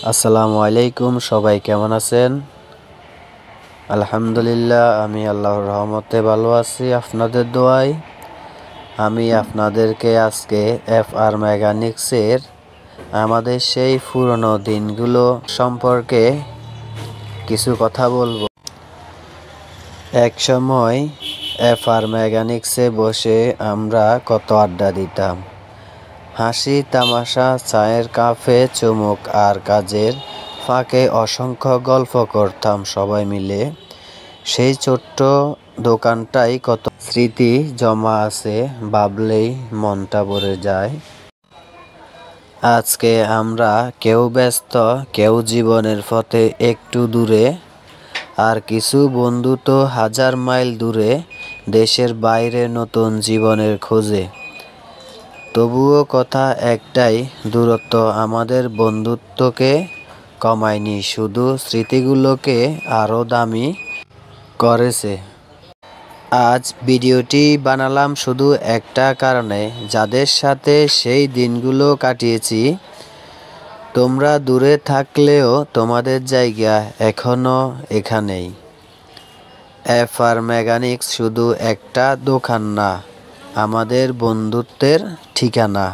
আসসালামু আলাইকুম, সবাই কেমন আছেন? আলহামদুলিল্লাহ, আমি আল্লাহর রহমতে ভালো আছি। আপনাদের দোয়ায় আমি আপনাদেরকে আজকে এফআর মেকানিক্সের আমাদের সেই পুরনো দিনগুলো সম্পর্কে কিছু কথা বলবো। এক সময় এফআর মেকানিক্সে বসে আমরা কত আড্ডা দিতাম, হাসি তামাশা, চায়ের কাপে চুমুক আর কাজের ফাঁকে অসংখ্য গল্প করতাম সবাই মিলে। সেই ছোট্ট দোকানটাই কত স্মৃতি জমা আছে, ভাবলেই মনটা ভরে যায়। আজকে আমরা কেউ ব্যস্ত, কেউ জীবনের পথে একটু দূরে, আর কিছু বন্ধু তো হাজার মাইল দূরে, দেশের বাইরে নতুন জীবনের খোঁজে। তবুও কথা একটাই, দূরত্ব আমাদের বন্ধুত্বকে কমায়নি, শুধু স্মৃতিগুলোকে আরও দামি করেছে। আজ ভিডিওটি বানালাম শুধু একটা কারণে, যাদের সাথে সেই দিনগুলো কাটিয়েছি। তোমরা দূরে থাকলেও তোমাদের জায়গা এখনও এখানেই। এফআর মেকানিক্স শুধু একটা দোকান না, আমাদের বন্ধুত্বের ঠিকানা।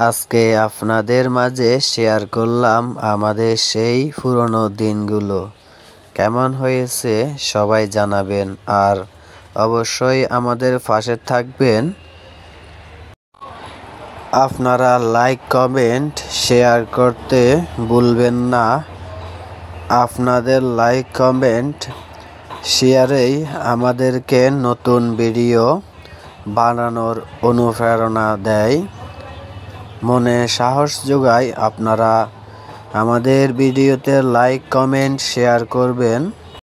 আজকে আপনাদের মাঝে শেয়ার করলাম আমাদের সেই পুরনো দিনগুলো। কেমন হয়েছে সবাই জানাবেন, আর অবশ্যই আমাদের পাশে থাকবেন। আপনারা লাইক, কমেন্ট, শেয়ার করতে ভুলবেন না। আপনাদের লাইক, কমেন্ট, শেয়ারেই আমাদেরকে নতুন ভিডিও বানানোর অনুপ্রেরণা দেয়, মনে সাহস যোগায়। আপনারা আমাদের ভিডিওতে লাইক, কমেন্ট, শেয়ার করবেন।